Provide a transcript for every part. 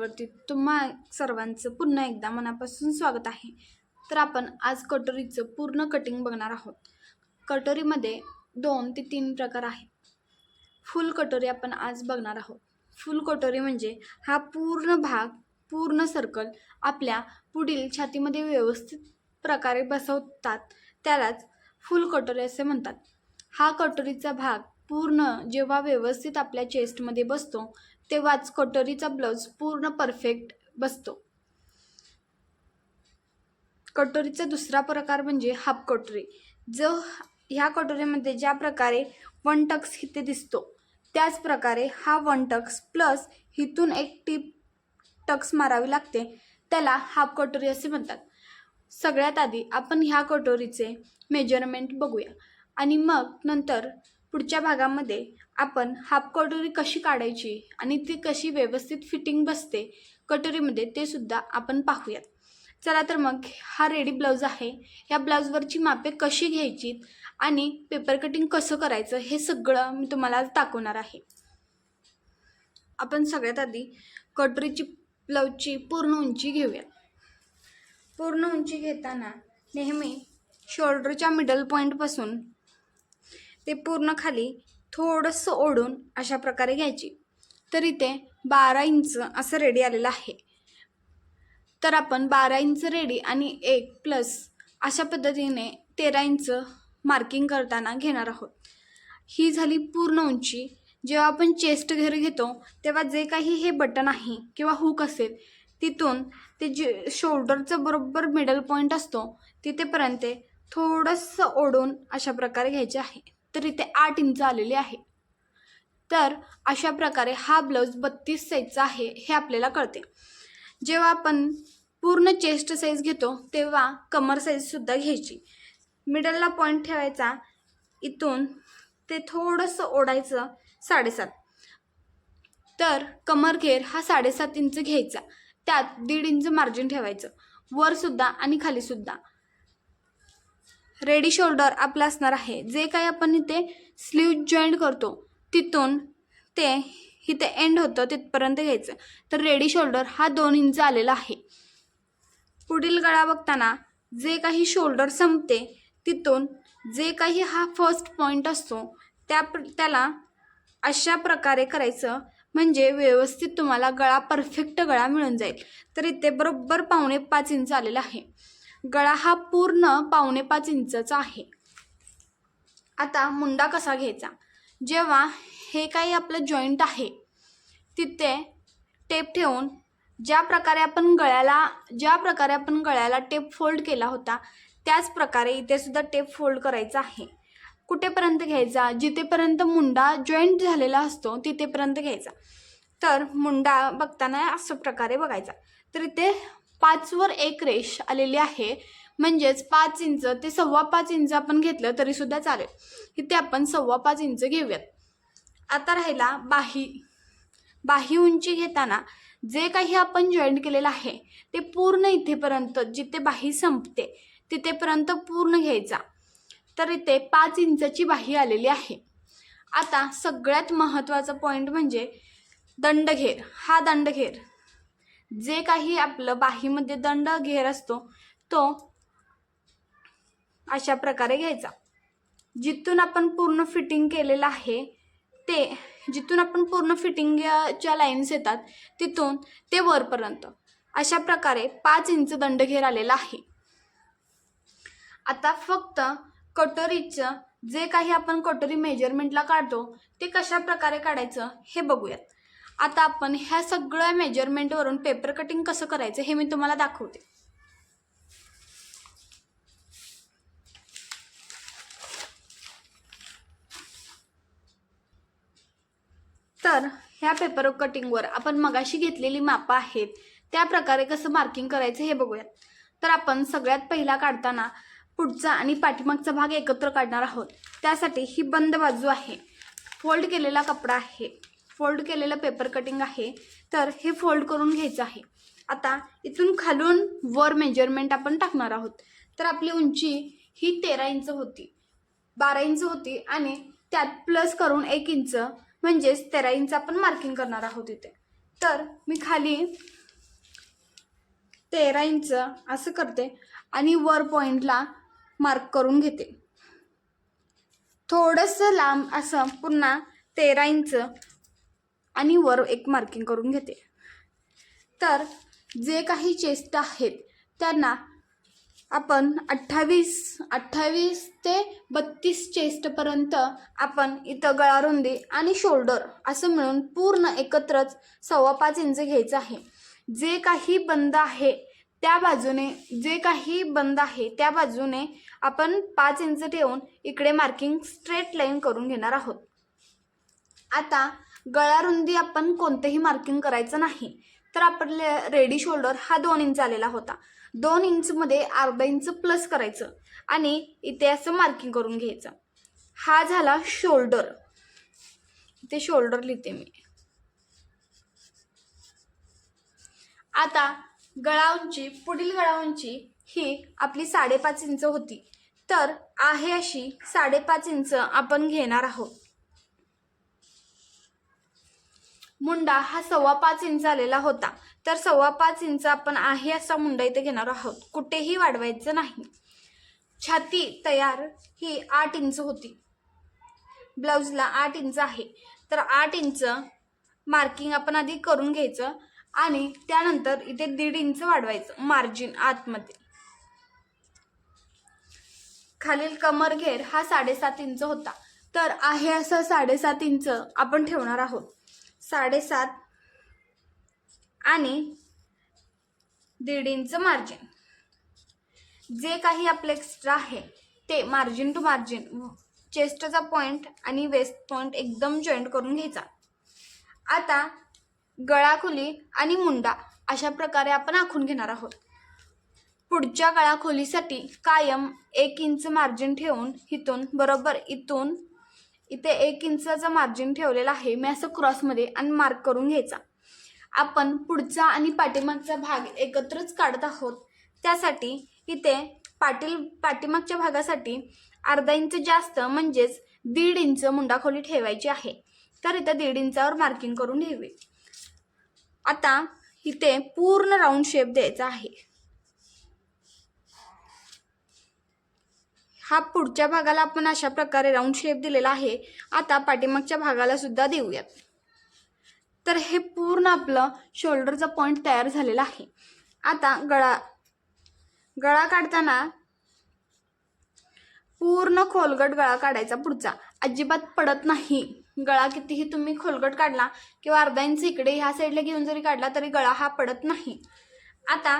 चॅनलवरती तुम्हा सर्वांचं पुन्हा एकदा मनापासून स्वागत आहे। तर आपण आज कटोरीचं पूर्ण कटिंग बघणार आहोत। कटोरीमध्ये 2 ते 3 प्रकार आहेत। फुल कटोरी आपण आज बघणार आहोत। फुल कटोरी म्हणजे हा पूर्ण भाग, पूर्ण सर्कल आपल्या पुढील छातीमध्ये व्यवस्थित प्रकारे बसवतात, त्यालाच फुल कटोरी असे म्हणतात। हा कटोरीचा भाग पूर्ण जेव्हा व्यवस्थित आपल्या चेस्टमध्ये बसतो तेव्हाच कटोरीचा ब्लाउज पूर्ण परफेक्ट बसतो। कटोरीचा दुसरा प्रकार म्हणजे हाफ कटोरी। जो ह्या कटोरीमध्ये ज्या प्रकारे वन टक्स इथे दिसतो त्याच प्रकारे हा वन टक्स प्लस इथून एक टिप टक्स मारावी लागते, त्याला हाफ कटोरी असे म्हणतात। सगळ्यात आधी आपण ह्या कटोरीचे मेजरमेंट बघूया आणि मग नंतर पुढच्या भागामध्ये आपण हाफ कटोरी कशी काढायची आणि ती कशी व्यवस्थित फिटिंग बसते कटोरीमध्ये ते सुद्धा आपण पाहूयात। चला तर मग हा रेडी ब्लाउज आहे। या ब्लाउजवरची मापे कशी घ्यायची आणि पेपर कटिंग कसं करायचं हे सगळं मी तुम्हाला दाखवणार आहे। आपण सगळ्यात आधी कटोरीची ब्लाउजची पूर्ण उंची घेऊया। पूर्ण उंची घेताना नेहमी शोल्डरच्या मिडल पॉईंटपासून ते पूर्ण खाली थोडंसं ओढून अशा प्रकारे घ्यायची। तर इथे 12 इंच असं रेडी आलेलं आहे। तर आपण 12 इंच रेडी आणि 1 प्लस अशा पद्धतीने 13 इंच मार्किंग करताना घेणार आहोत। ही झाली पूर्ण उंची। जेव्हा आपण चेस्ट घेर घेतो तेव्हा जे काही हे बटन आहे किंवा हुक असेल तिथून ते जे शोल्डरचं बरोबर मिडल पॉईंट असतो तिथेपर्यंत थोडंसं ओढून अशा प्रकारे घ्यायचे आहे। तर इथे 8 इंच आलेले आहे। तर अशा प्रकारे हा ब्लाउज 32 साईजचा आहे हे आपल्याला कळते। जेव्हा आपण पूर्ण चेस्ट साईज घेतो तेव्हा कमर साईज सुद्धा घ्यायची। मिडलला पॉईंट ठेवायचा, इथून ते थोडंसं ओढायचं 7.5। तर कमर घेर हा 7.5 इंच घ्यायचा, त्यात 1.5 इंच मार्जिन ठेवायचं वर सुद्धा आणि खाली सुद्धा। रेडी शोल्डर आपला असणार आहे। जे काही आपण इथे स्लीव जॉईंट करतो तिथून ते इथे एंड होतं तिथपर्यंत घ्यायचं। तर रेडी शोल्डर हा 2 इंच आलेला आहे। पुढील गळा बघताना जे काही शोल्डर संपते तिथून जे काही हा फर्स्ट पॉईंट असतो त्याला अशा प्रकारे करायचं, म्हणजे व्यवस्थित तुम्हाला गळा परफेक्ट गळा मिळून जाईल। तर इथे बरोबर 5.25 इंच आलेला आहे। गळा हा पूर्ण 5.25 इंचचा आहे। आता मुंडा कसा घ्यायचा? जेव्हा हे काही आपलं जॉईंट आहे तिथे टेप ठेवून ज्या प्रकारे आपण गळ्याला टेप फोल्ड केला होता त्याच प्रकारे इथे सुद्धा टेप फोल्ड करायचा आहे। कुठेपर्यंत घ्यायचा? जिथेपर्यंत मुंडा जॉईंट झालेला असतो तिथेपर्यंत घ्यायचा। तर मुंडा बघताना अशा प्रकारे बघायचा। तर इथे 5 वर 1 रेष आलेली आहे, म्हणजेच 5 इंच ते 5.25 इंच आपण घेतलं तरी सुद्धा चालेल। इथे आपण 5.25 इंच घेऊयात। आता राहिला बाही उंची घेताना जे काही आपण जॉईंट केलेलं आहे ते पूर्ण इथेपर्यंत, जिथे बाही संपते तिथेपर्यंत पूर्ण घ्यायचा। तर इथे 5 इंचाची बाही आलेली आहे। आता सगळ्यात महत्त्वाचा पॉईंट म्हणजे दंडघेर। हा दंडघेर जे काही आपलं बाहीमध्ये दंड घेर असतो तो अशा प्रकारे घ्यायचा। जिथून आपण पूर्ण फिटिंग केलेलं आहे जिथून आपण पूर्ण फिटिंगच्या लाईन्स येतात तिथून ते वरपर्यंत अशा प्रकारे 5 इंच दंडघेर आलेला आहे। आता फक्त कटोरीचं जे काही आपण कटोरी मेजरमेंटला काढतो ते कशा प्रकारे काढायचं हे बघूयात। आता आपण ह्या सगळ्या मेजरमेंटवरून पेपर कटिंग कसं करायचं हे मी तुम्हाला दाखवते। तर ह्या पेपर कटिंगवर आपण मगाशी घेतलेली मापं आहेत त्या प्रकारे कसं मार्किंग करायचं हे बघूयात। तर आपण सगळ्यात पहिला काढताना पुढचा आणि पाठीमागचा भाग एकत्र काढणार आहोत। त्यासाठी ही बंद बाजू आहे, फोल्ड केलेला कपडा आहे, फोल्ड केलेलं पेपर कटिंग आहे। तर हे फोल्ड करून घ्यायचं आहे। आता इथून खालून वर मेजरमेंट आपण टाकणार आहोत। तर आपली उंची ही 13 इंच होती, 12 इंच होती आणि त्यात प्लस करून 1 इंच म्हणजेच 13 इंच आपण मार्किंग करणार आहोत इथे। तर मी खाली 13 इंच असं करते आणि वर पॉइंटला मार्क करून घेते. थोडंसं लांब असं पुन्हा 13 इंच आणि वर एक मार्किंग करून घेते. तर जे काही चेस्ट आहेत त्यांना आपण 28 ते 32 चेस्टपर्यंत आपण इथं गळारुंदी आणि शोल्डर असं मिळून पूर्ण एकत्रच 5.25 इंच घ्यायचं आहे. जे काही बंद आहे त्या बाजूने आपण 5 इंच ठेवून इकडे मार्किंग स्ट्रेट लाईन करून घेणार आहोत. आता गळारुंदी आपण कोणतेही मार्किंग करायचं नाही. तर आपले रेडी शोल्डर हा 2 इंच आलेला होता. 2 इंचमध्ये अर्धा इंच प्लस करायचं आणि इथे असं मार्किंग करून घ्यायचं. हा झाला शोल्डर. इथे शोल्डर लिहिते मी. आता पुढील गळा उंची ही आपली 5.5 इंच होती. तर आहे अशी 5.5 इंच आपण घेणार आहोत. मुंडा हा 5.25 इंच आलेला होता. तर 5.25 इंच आपण आहे असा मुंडा इथे घेणार आहोत. कुठेही वाढवायचं नाही. छाती तयार ही 8 इंच होती. ब्लाउजला 8 इंच आहे. तर 8 इंच मार्किंग आपण आधी करून घ्यायचं आणि त्यानंतर इथे 1.5 इंच वाढवायचं मार्जिन आतमध्ये. खालील कमर घेर हा 7.5 इंच होता. तर आहे असं 7.5 इंच आपण ठेवणार आहोत. 7.5 आणि 1.5 इंच मार्जिन. जे काही आपलं एक्स्ट्रा आहे ते मार्जिन टू मार्जिन चेस्टचा पॉइंट आणि वेस्ट पॉइंट एकदम जॉईंट करून घ्यायचा. आता गळाखोली आणि मुंडा अशा प्रकारे आपण आखून घेणार आहोत. पुढच्या गळाखोलीसाठी कायम 1 इंच मार्जिन ठेवून इथून बरोबर इथे 1 इंचाचा मार्जिन ठेवलेला आहे मी असं क्रॉसमध्ये आणि मार्क करून घ्यायचा. आपण पुढचा आणि पाठीमागचा भाग एकत्रच काढत आहोत. त्यासाठी इथे पाठीमागच्या भागासाठी अर्धा इंच जास्त म्हणजेच 1.5 इंच मुंडाखोली ठेवायची आहे. तर इथे 1.5 इंचावर मार्किंग करून घ्यावी. आता इथे पूर्ण राऊंड शेप द्यायचा आहे. हा पुढच्या भागाला आपण अशा प्रकारे राऊंड शेप दिलेला आहे. आता पाठीमागच्या भागाला सुद्धा देऊयात. तर हे पूर्ण आपलं शोल्डरचा पॉइंट तयार झालेला आहे. आता गळा काढताना पूर्ण खोलगट गळा काढायचा. पुढचा अजिबात पडत नाही. गळा कितीही तुम्ही खोलगट काढला किंवा अर्धा इंच इकडे ह्या साईडला घेऊन जरी काढला तरी गळा हा पडत नाही. आता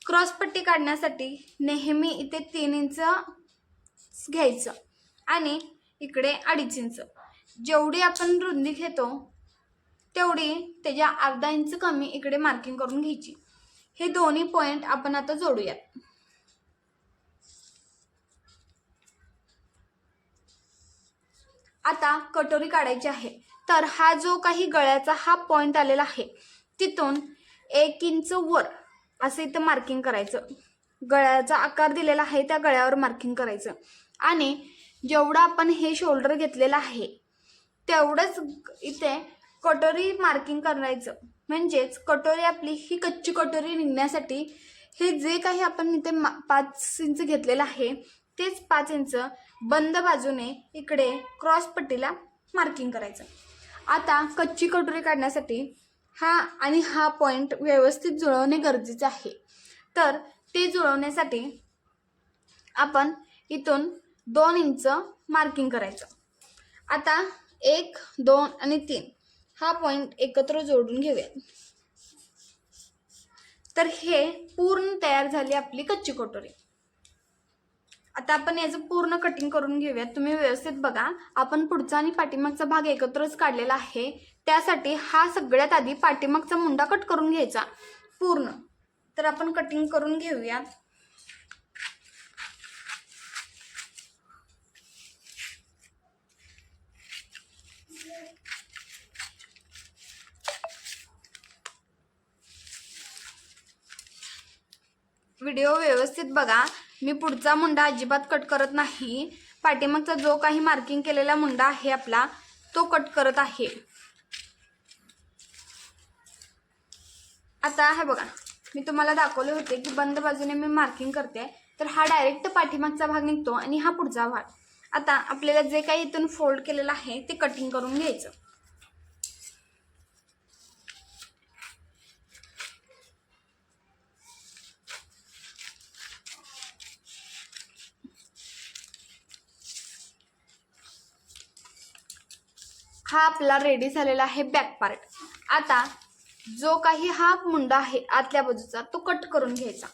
क्रॉस पट्टी काढण्यासाठी नेहमी इथे 3 इंच घ्यायचं आणि इकडे 2.5 इंच. जेवढी आपण रुंदी घेतो तेवढी त्याच्या अर्धा इंच कमी इकडे मार्किंग करून घ्यायची. हे दोन्ही पॉइंट आपण आता जोडूयात. आता कटोरी काढायची आहे. तर हा जो काही गळ्याचा हा पॉइंट आलेला आहे तिथून 1 इंच वर असं इथं मार्किंग करायचं. गळ्याचा आकार दिलेला आहे त्या गळ्यावर मार्किंग करायचं आणि जेवढं आपण हे शोल्डर घेतलेलं आहे तेवढंच इथे कटोरी मार्किंग करायचं. म्हणजेच कटोरी आपली ही कच्ची कटोरी निघण्यासाठी हे जे काही आपण इथे 5 इंच घेतलेलं आहे तेच 5 इंच बंद बाजूने इकडे क्रॉस पट्टीला मार्किंग करायचं. आता कच्ची कटोरी काढण्यासाठी हा पॉइंट व्यवस्थित जुळवणे गरजेचे आहे. तर ते जुळवण्यासाठी आपण इथून 2 इंच मार्किंग करायचं. आता 1, 2 आणि 3 हा पॉइंट एकत्र जोडून घेऊया. तर हे पूर्ण तयार झाली आपली कच्ची कटोरी. आता आपण याचं पूर्ण कटिंग करून घेऊयात. तुम्ही व्यवस्थित बघा. आपण पुढचा आणि पाठीमागचा भाग एकत्रच काढलेला आहे. त्यासाठी हा सगळ्यात आधी पाठीमागचा मुंडा कट करून घ्यायचा पूर्ण. तर आपण कटिंग करून घेऊयात. व्हिडिओ व्यवस्थित बघा. मी पुढचा मुंडा अजिबात कट करत नाही. पाठीमागचा जो काही मार्किंग केलेला मुंडा आहे आपला तो कट करत आहे. आता हे बघा मी तुम्हाला दाखवले होते की बंद बाजूने मी मार्किंग करते, तर हा डायरेक्ट पाठीमागचा भाग निघतो आणि हा पुढचा भाग. आता आपल्याला जे काही इथून फोल्ड केलेलं आहे ते कटिंग करून घ्यायचं. हा आपला रेडी झालेला आहे बॅक पार्ट. आता जो काही हा मुंडा आहे आतल्या बाजूचा तो कट करून घ्यायचा.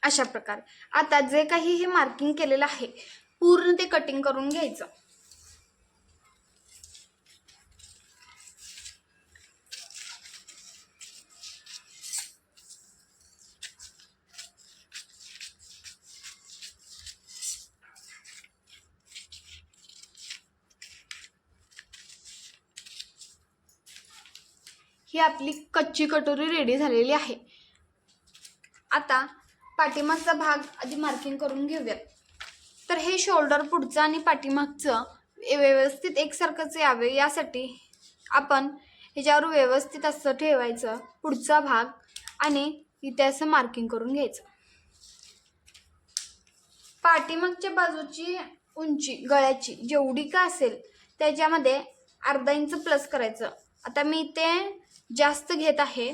अशा प्रकारे आता जे काही हे मार्किंग केलेलं आहे पूर्ण ते कटिंग करून घ्यायचं. ही आपली कच्ची कटोरी रेडी झालेली आहे. आता पाठीमागचा भाग आधी मार्किंग करून घेऊया. तर हे शोल्डर पुढचं आणि पाठीमागचं व्यवस्थित एकसारखंच यावे यासाठी आपण ह्याच्यावर व्यवस्थित असं ठेवायचं पुढचा भाग आणि इथे असं मार्किंग करून घ्यायचं. पाठीमागच्या बाजूची उंची गळ्याची जेवढी का असेल त्याच्यामध्ये अर्धा इंच प्लस करायचं. आता मी इथे जास्त घेत आहे,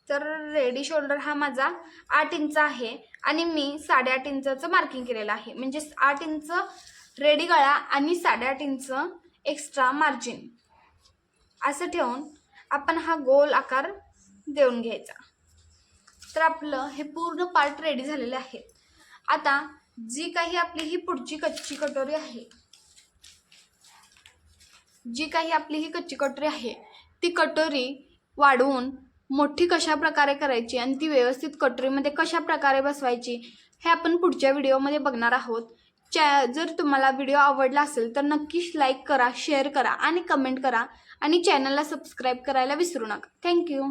तर रेडी शोल्डर हा माझा 8 इंच आहे आणि मी 8.5 इंचाचं मार्किंग केलेलं आहे. म्हणजे 8 इंच रेडी गळा आणि 8.5 इंच एक्स्ट्रा मार्जिन असं ठेवून आपण हा गोल आकार देऊन घ्यायचा. तर आपलं हे पूर्ण पार्ट रेडी झालेले आहे. आता जी काही आपली ही पुढची कच्ची कटोरी आहे, ती कटोरी वाढवून मोठी कशा प्रकारे करायची आणि ती व्यवस्थित कटोरीमध्ये कशा प्रकारे बसवायची हे आपण पुढच्या व्हिडिओमध्ये बघणार आहोत. जर तुम्हाला व्हिडिओ आवडला असेल तर नक्कीच लाईक करा, शेअर करा आणि कमेंट करा आणि चॅनलला सबस्क्राईब करायला विसरू नका. थँक्यू.